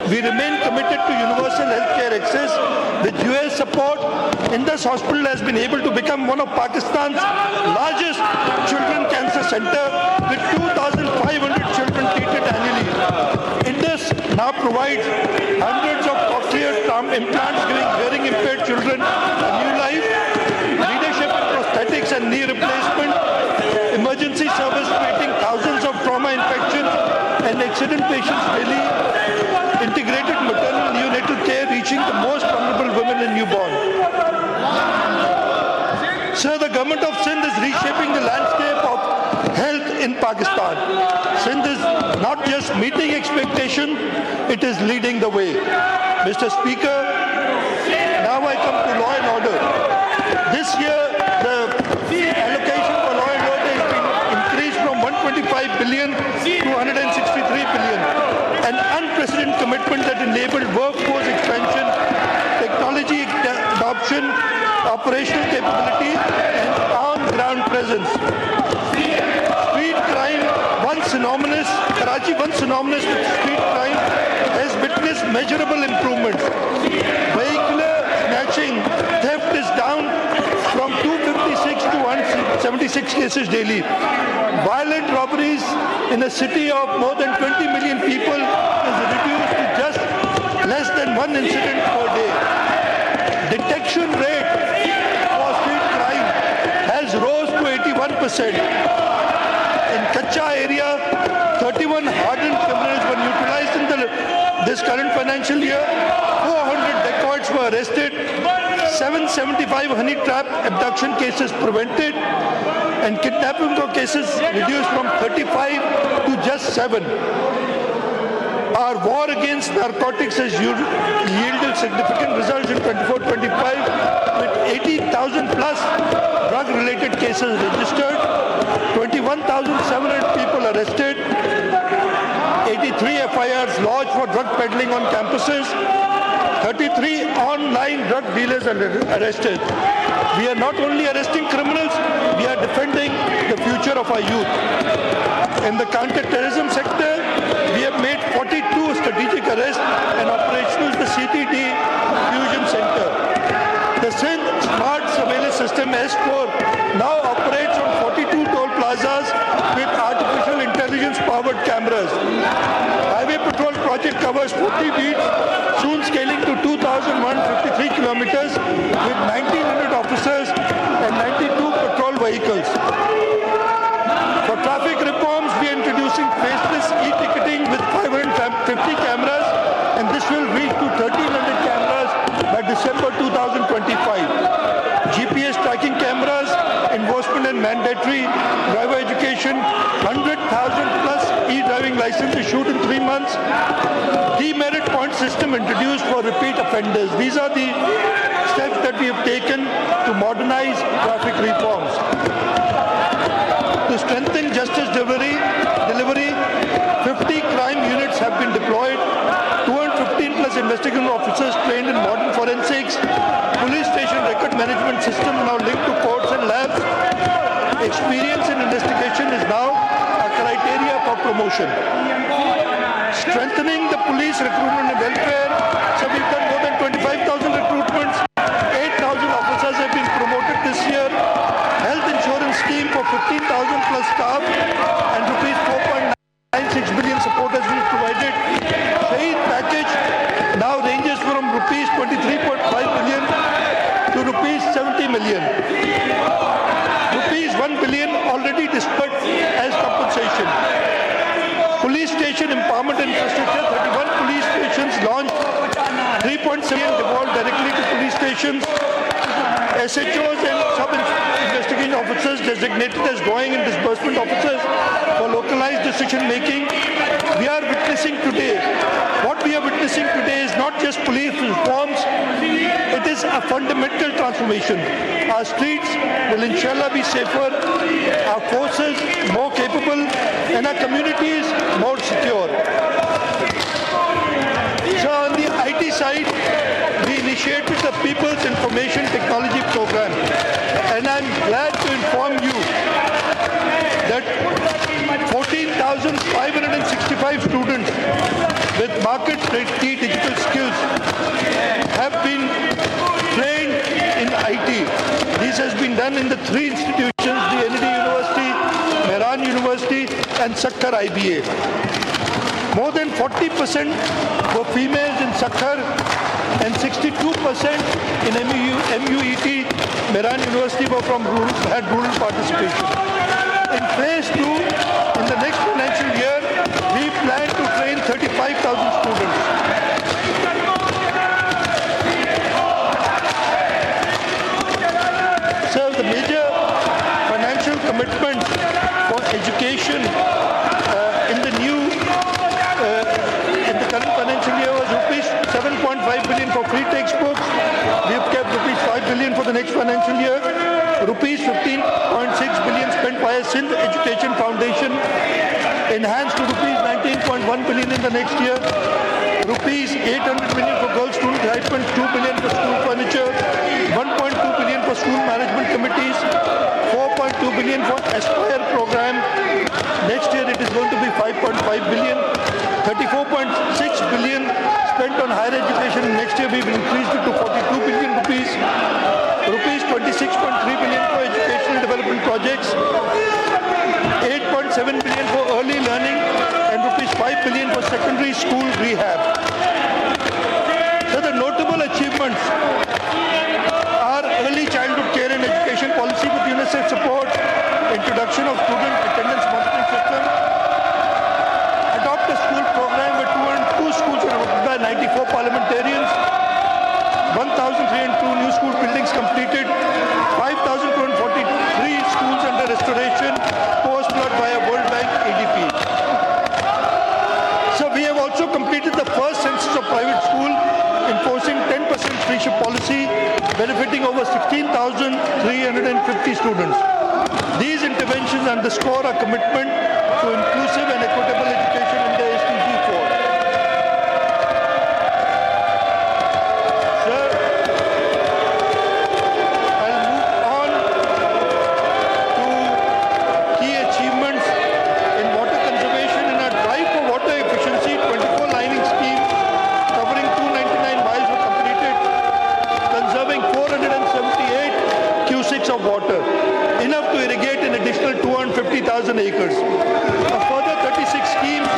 We remain committed to universal healthcare access. With US support, Indus Hospital has been able to become one of Pakistan's largest children cancer center with 2,500 children treated annually. Indus now provides hundreds of cochlear implants, giving hearing impaired children a new life. Leadership in prosthetics and knee replacement. Emergency service treating thousands of trauma infections and accident patients daily. Integrated maternal neonatal care reaching the most vulnerable women and newborn. Sir, the government of Sindh is reshaping the landscape of health in Pakistan. Sindh is not just meeting expectation, it is leading the way. Mr. Speaker, now I come to law and order. This year, the allocation for law and order has been increased from 125 billion to 163 billion. An unprecedented commitment that enabled workforce expansion, technology adoption, operational capability, and on-ground presence. Street crime, Karachi, once synonymous with street crime, has witnessed measurable improvements. Vehicular snatching, theft is down from 256 to 176 cases daily. Violent robberies in a city of more than 20 million people is reduced to just less than one incident per day. Detection rate for street crime has rose to 81%. In Kacha area, 31 hardened criminals were neutralized in this current financial year. 400 dacoits were arrested. 775 honey trap abduction cases prevented, and kidnapping cases reduced from 35 to just 7. Our war against narcotics has yielded significant results in 24-25 with 80,000 plus drug-related cases registered, 21,700 people arrested, 83 FIRs lodged for drug peddling on campuses, 33 online drug dealers are arrested. We are not only arresting criminals, we are defending the future of our youth. In the counter-terrorism sector, we have made 42 strategic arrests and operational the CTD Fusion Center. The Sindh Smart Surveillance System S4 now operates on 42 toll plazas with artificial intelligence-powered cameras. Highway Patrol project covers 40 beats, soon scaling to 2,153 kilometers with 1,900 officers and 92 patrol vehicles. For traffic reforms, we are introducing faceless e-ticketing with 550 cameras, and this will reach to 1,300 cameras by December 2025. GPS tracking cameras, enforcement and mandatory driver education, 100,000 plus e-driving license issued in 3 months. Demerit point system introduced for repeat offenders. These are the steps that we have taken to modernize traffic reforms. To strengthen justice delivery, 50 crime units have been deployed, 215 plus investigative officers trained in modern forensics, police station record management system now linked to courts and labs. Experience in investigation is now a criteria for promotion. Strengthening the police recruitment and welfare, so we've done more than 25,000 recruitments, 8,000 officers have been promoted this year. Health insurance scheme for 15,000 plus staff and rupees 4.96 billion support has been provided. Shaheed package now ranges from rupees 23.5 billion to rupees 70 million. Rupees 1 billion already disbursed as compensation. Police station empowerment infrastructure, 31 police stations launched, 3.7 billion devolved directly to police stations. SHOs and sub-investigating officers designated as drawing and disbursement officers for localized decision making. We are witnessing today, what we are witnessing today is not just police reforms, it is a fundamental transformation. Our streets will inshallah be safer, our forces more capable, and our communities more secure. So on the IT side, we initiated the People's Information Technology Program, and I'm glad to inform you that 14,565 students with market demonstrate key digital skills have been trained in IT. This has been done in the three institutions, the ND University, Mehran University and Sakhar IBA. More than 40% were females in Sakhar and 62% in MUET, Mehran University had rural participation. In phase 2, in the next financial year, we plan to train 35,000 students. So the major financial commitment for education in the current financial year was rupees 7.5 billion for free textbooks. We have kept rupees 5 billion for the next financial year. Rupees 15.6 billion spent by a Sindh Education Foundation, enhanced to rupees 19.1 billion in the next year. Rupees 800 million for girls' school stipends, 2 billion for school furniture, 1.2 billion for school management committees, 4.2 billion for Aspire program. Next year it is going to be 5.5 billion. 34.6 billion spent on higher education. Next year we will increase it to 42 billion rupees. Rupees 26.3 billion for educational development projects, 8.7 billion for early learning and rupees 5 billion for secondary school rehab. So the notable achievements are early childhood care and education policy with UNICEF support, introduction of student attendance monitoring system, adopt a school program where 202 schools are adopted by 94 parliamentarians, 1,302 new school buildings completed, 5,243 schools under restoration, post-flood via World Bank ADP. So we have also completed the first census of private school, enforcing 10% free-ship policy, benefiting over 16,350 students. These interventions underscore our commitment to inclusive and equitable education under SDG 4. Of water, enough to irrigate an additional 250,000 acres. A further 36 schemes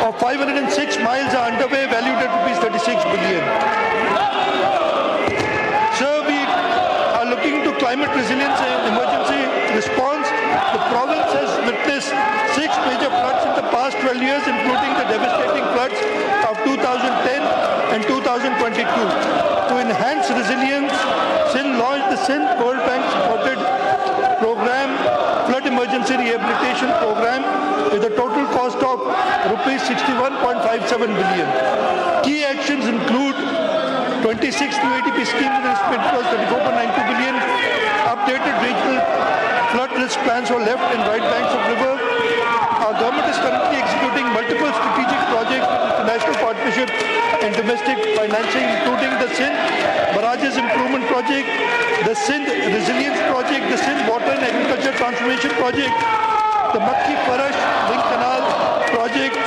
of 506 miles are underway, valued at rupees 36 billion. So we are looking to climate resilience and emergency response. The province has witnessed 6 major floods in the past 12 years, including the devastating floods of 2010 and 2022. To enhance resilience, Sindh launched the Sindh World Bank supported program, Flood Emergency Rehabilitation Program, with a total cost of rupees 61.57 billion. Key actions include 26 new ATP schemes with an estimated cost 34.92 billion, updated regional flood risk plans for left and right banks of river. Our government is currently executing multiple strategic projects with international partnerships and domestic financing, including the Sindh Barrages Improvement Project, the Sindh Resilience Project, the Sindh Water and Agriculture Transformation Project, the Makki Parash Link Canal Project,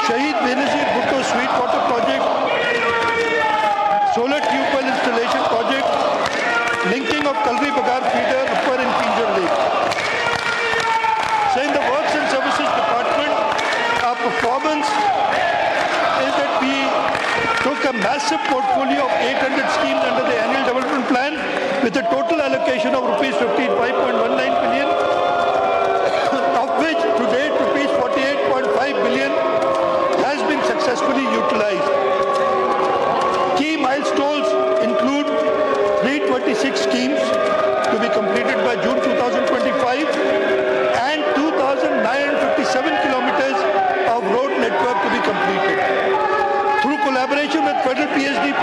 Shahid Benazir Bhutto Sweet Water Project, Solar Tube Well Installation Project, linking of Kalri Bagar Feeder, Upper and Pinjar Lake. So in the Works and Services Department, our performance is that we took a massive portfolio of 800 schemes under the annual development plan with a total allocation of rupees 55.19 billion, of which to date rupees 48.5 billion has been successfully utilized. Key milestones include 326 schemes to be completed by June 2025 and 2,957 kilometers of road network to be completed. Through collaboration with Federal PSDP,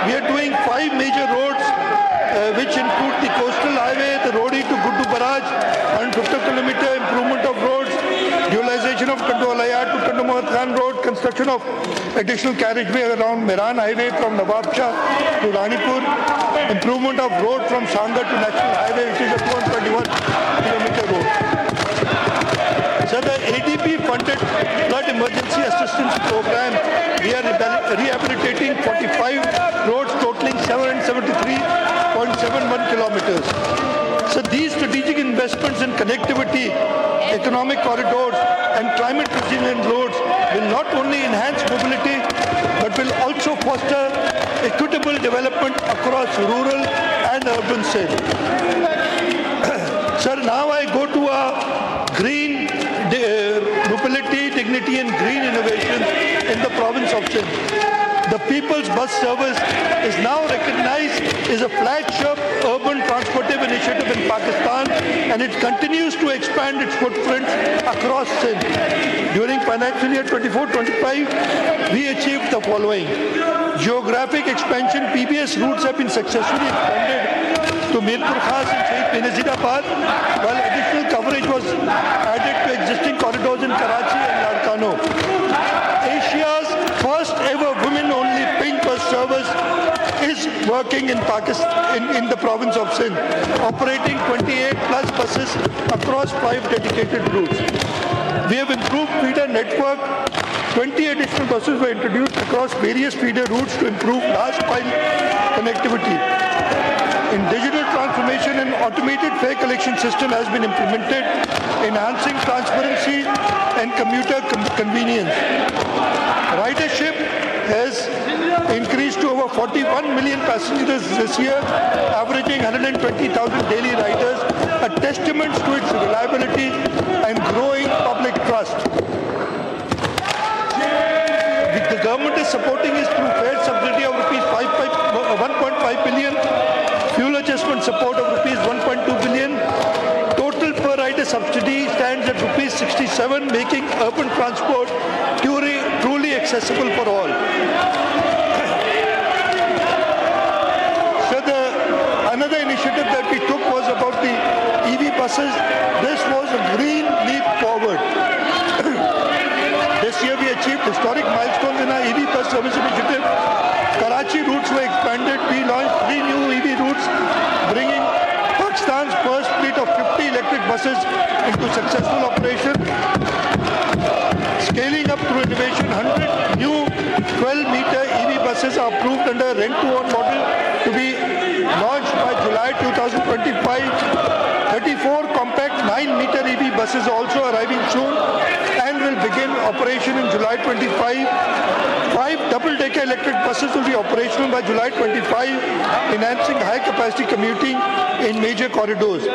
we are doing 5 major roads which include the coastal highway, the Rodi to Guddu Barrage, 150 kilometer improvement of roads, dualization of Kandoalaya to Kandomohat Khan Road, construction of additional carriageway around Mehran Highway from Nawab Shah to Ranipur, improvement of road from Sangha to National Highway, which is a 221 kilometer road. So the ADB funded flood emergency assistance program we are rehabilitating 45 roads totaling 773.71 kilometers. So these strategic investments in connectivity, economic corridors and climate resilient roads will not only enhance mobility but will also foster equitable development across rural and urban Sindh. Sir, now I go to green mobility, dignity and green innovation in the province of Sindh. The People's Bus Service is now recognized as a flagship urban transportive initiative in Pakistan, and it continues to expand its footprint across Sindh. During financial year 24-25, we achieved the following. Geographic expansion, PBS routes have been successfully expanded to Mirpur Khas and Shaheed Benazirabad, while additional coverage was added to existing corridors in Karachi and Larkano. Asia's first ever women-only pink bus service is working in Pakistan, in the province of Sindh, operating 28 plus buses across 5 dedicated routes. We have improved feeder network. 20 additional buses were introduced across various feeder routes to improve last mile connectivity. In digital transformation, an automated fare collection system has been implemented, enhancing transparency and commuter convenience. Ridership has increased to over 41 million passengers this year, averaging 120,000 daily riders, a testament to its reliability and growing public trust. The government is supporting this through fare subsidy of rupees 1.5 billion, fuel adjustment support of rupees 1.2 billion. Total per rider subsidy stands at rupees 67, making urban transport truly accessible for all. So another initiative that we took was about the EV buses. This was a green leap forward. This year we achieved historic milestones in our EV bus service initiative. Karachi routes were expanded. We launched 3 new EV routes, bringing Pakistan's first fleet of 50 electric buses into successful operation. Scaling up through innovation, 100 new 12-meter EV buses are approved under rent-to-own model to be launched by July 2025. 34 compact 9-meter EV buses are also arriving soon and will begin operation in July 25. 5 double-decker electric buses will be operational by July 25, enhancing high-capacity commuting in major corridors.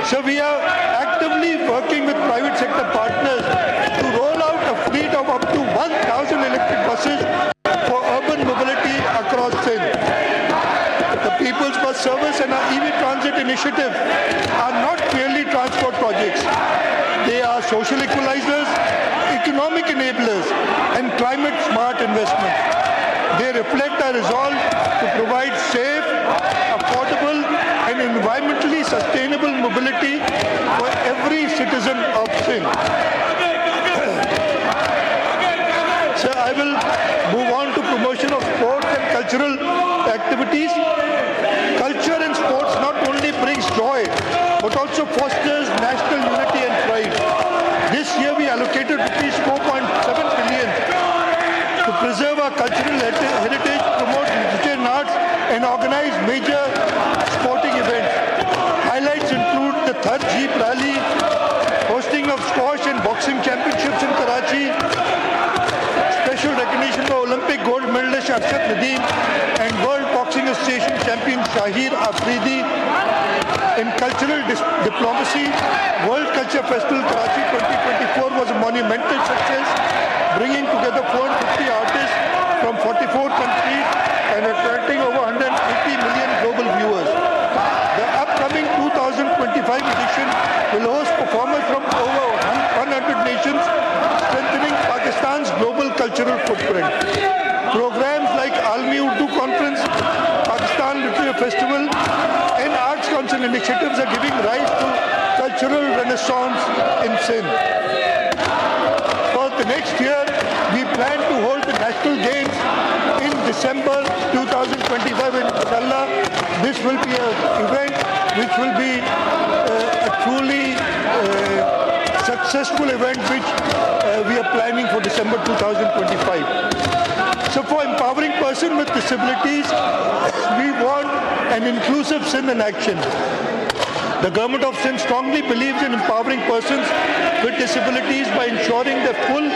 So we are actively working with private sector partners to roll out a fleet of up to 1,000 electric buses for urban mobility across Sindh. The People's Bus Service and our EV Transit initiative are not merely transport projects. They are social equalizers, economic enablers, and climate-smart investments. They reflect our resolve to provide safe, affordable, and environmentally sustainable mobility for every citizen of Sindh. So I will move on to promotion of sports and cultural activities. Culture and sports not only brings joy, but also fosters national unity and pride. This year we allocated rupees 4.7 billion to preserve our cultural heritage, promote literature and arts, and organize major sporting events. Highlights include the 3rd Jeep Rally, hosting of squash and boxing championships in Karachi, special recognition for Olympic gold medalist Akshat Nadeem and World Boxing Association champion Shahir Afridi. In cultural diplomacy, World Culture Festival Karachi 2024 was a monumental success, bringing together 450 artists from 44 countries and attracting over 180 million global viewers. The upcoming 2025 edition will host performers from over 100 nations, strengthening Pakistan's global cultural footprint. Programs like Almi Urdu Conference, Pakistan Literature Festival, and Arts Council initiatives are giving rise to cultural renaissance in Sindh. For the next year, we plan to hold the National Games in December 2025 in Inshallah. This will be an event which will be a truly successful event which we are planning for December 2025. So for empowering persons with disabilities, we want an inclusive Sindh in action. The Government of Sindh strongly believes in empowering persons with disabilities by ensuring their full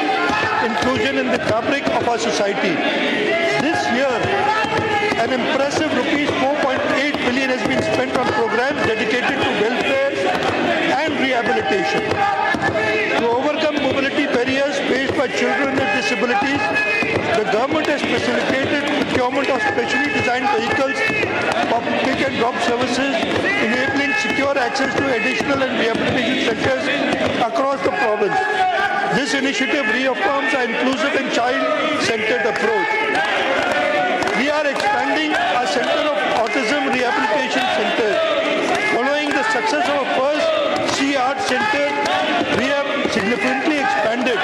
inclusion in the fabric of our society. This year, an impressive rupees 4.8 billion has been spent on programs dedicated to welfare and rehabilitation. To overcome mobility barriers faced by children with disabilities, the government has facilitated procurement of specially designed vehicles for pick and drop services, enabling secure access to additional and rehabilitation centers across the province. This initiative reaffirms our inclusive and child-centered approach. We are expanding our Center of Autism Rehabilitation Center. Following the success of our first C-Art Center, we have significantly expanded.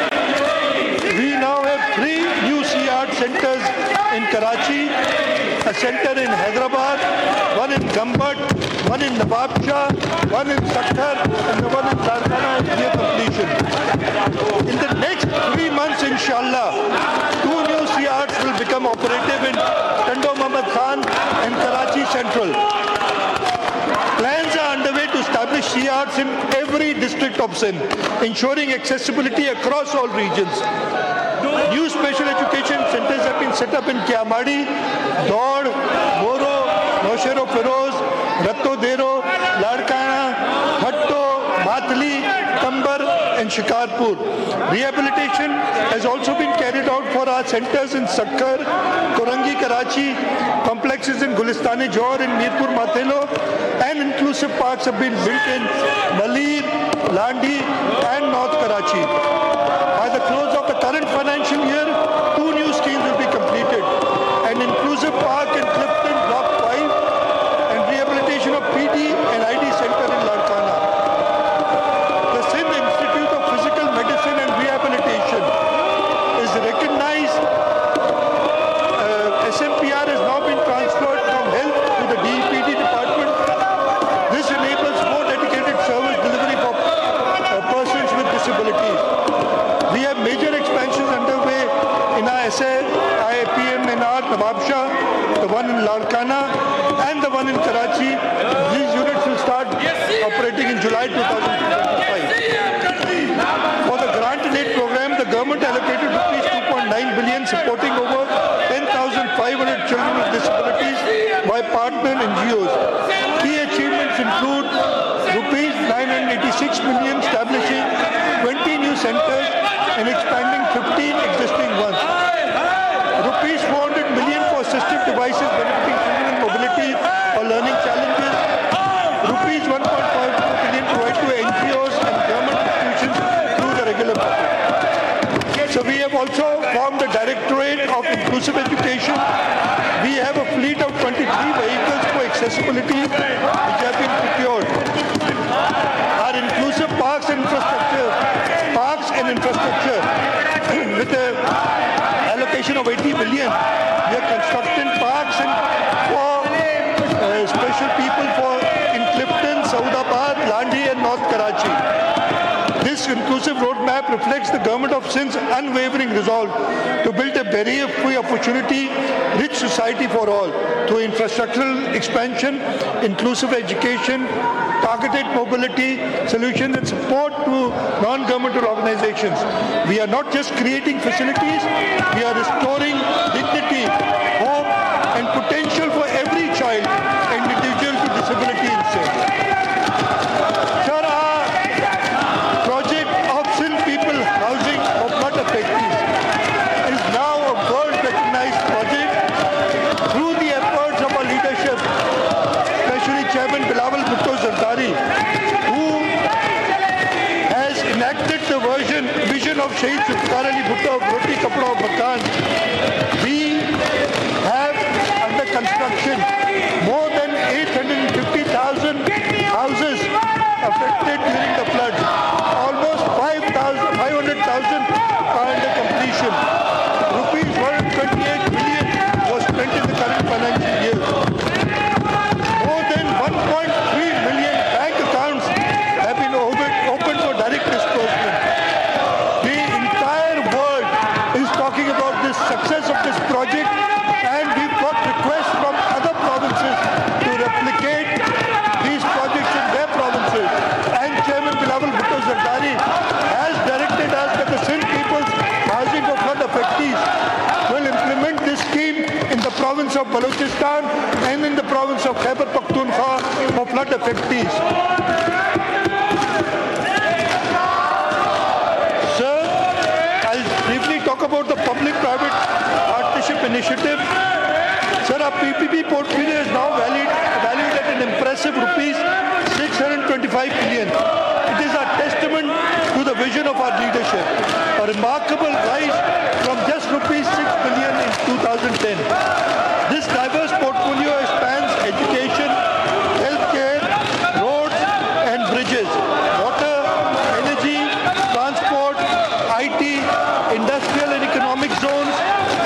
We now have 3 new C-Art centers in Karachi, a center in Hyderabad, one in Gambat, one in Nawabshah, one in Sakhar, and the one in Larkana is near completion. In the next 3 months, inshallah, 2 new C-Arts will become operative in Tando Muhammad Khan and Karachi Central. Plans are underway to establish C-Arts in every district of Sindh, ensuring accessibility across all regions. New special education centers have been set up in Kiamadi, Daud, Boro, Noshero Feroz, Rattodero, Larkana, Hatto, Mathli, Kambar and Shikarpur. Rehabilitation has also been carried out for our centers in Sakhar, Korangi, Karachi, complexes in Gulistani Johor and Mirpur Mathelo, and inclusive parks have been built in Malir, Landi and North Karachi. By the close of the current financial year, 2 new schemes will be completed. An inclusive park in Clifton Block 5 and rehabilitation of PD and ID Center in Larkana. The Sindh Institute of Physical Medicine and Rehabilitation is recognized. SMPR has now been transferred from health to the DEPD department. This enables more dedicated service delivery for persons with disabilities. We have major expansions underway in our SA, IAPM in our Nawabshah, the one in Larkana and the one in Karachi. These units will start operating in July 2025. For the grant and aid program, the government allocated rupees 2.9 billion supporting over 10,500 children with disabilities by partner NGOs. Key achievements include rupees 986 million establishing 20 new centers and expanding 15 existing ones. Rupees 400 million for assistive devices benefiting children with mobility or learning challenges. Rupees 1.5 billion provided to NGOs and government institutions through the regular budget. So we have also formed the Directorate of Inclusive Education. We have a fleet of 23 vehicles for accessibility which have been procured. Our inclusive parks and infrastructure with an allocation of 80 billion. We are constructing parks and for special people in Clifton, Saudabad, Landi and North Karachi. This inclusive roadmap reflects the Government of Sindh's unwavering resolve to build a barrier-free opportunity-rich society for all through infrastructural expansion, inclusive education, targeted mobility solutions and support to non-governmental organizations. We are not just creating facilities, we are restoring dignity, hope and potential for every child and individual with disability in Sindh. Sir, our project of Sindh People Housing of Flood Affectees is now a world-recognized project through the efforts of our leadership, especially Chairman Bilawal Bhutto Zardari, who has enacted the vision of Shahid Zulfikar Ali Bhutto of Roti Kapda of Makan. We have under construction more than 850,000 houses affected during the floods. Almost 500,000 are under completion. Rupees 128 billion was spent in the current financial year. More than 1.3 million bank accounts have been opened for direct disbursement. province of Balochistan and in the province of Khyber Pakhtunkhwa for flood affectees. Sir, I'll briefly talk about the public-private partnership initiative. Sir, our PPP portfolio is now valued at an impressive rupees 625 billion. It is a testament to the vision of our leadership. A remarkable rise from just rupees 6 billion in 2010. This diverse portfolio spans education, healthcare, roads and bridges, water, energy, transport, IT, industrial and economic zones,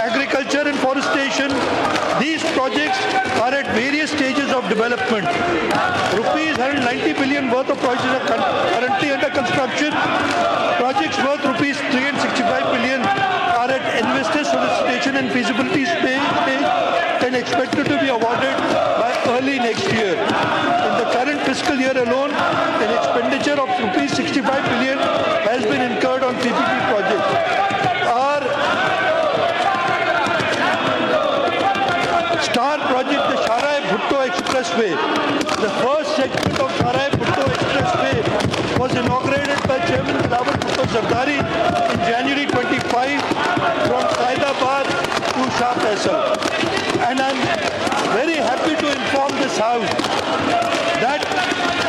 agriculture and forestation. These projects are at various stages of development. Rupees 190 billion worth of projects are currently under construction. Projects worth rupees 365 billion are at investor solicitation and feasibility stage and expected to be awarded by early next year. In the current fiscal year alone, an expenditure of rupees 65 billion has been incurred on PPP projects. Our star project, the Sharai-Bhutto Expressway. The first segment of Sharai-Bhutto Expressway was inaugurated by Chairman Bilawal Bhutto Zardari in January 25 from Saidabad to Shah Faisal. And I'm very happy to inform this House that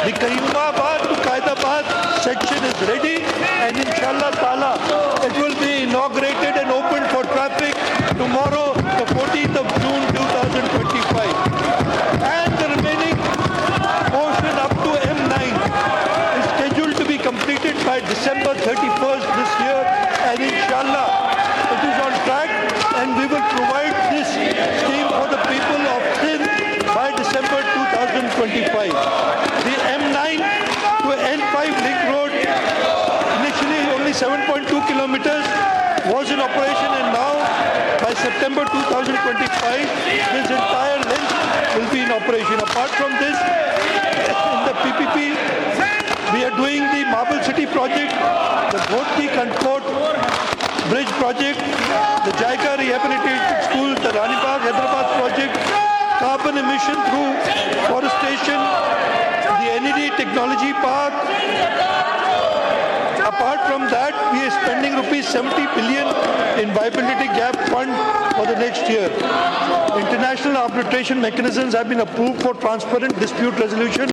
the Karimabad to Qaidabad section is ready and inshallah ta'ala it will be inaugurated and opened for traffic tomorrow, the 14th of June 2025. And the remaining portion up to M9 is scheduled to be completed by December 31st this year, and inshallah it is on track and we will provide this scheme for the people of Sindh by December 2025. The M9 to N5 link road, initially only 7.2 kilometers, was in operation, and now by September 2025 this entire length will be in operation. Apart from this, in the PPP we are doing the Marble City project, the Bhoti Kanpot Bridge project, the Jaiga Rehabilitation School, the Rani Bagh Hyderabad project, carbon emission through forestation, the NED Technology Park. Apart from that, we are spending rupees 70 billion in Viability Gap Fund for the next year. International arbitration mechanisms have been approved for transparent dispute resolution.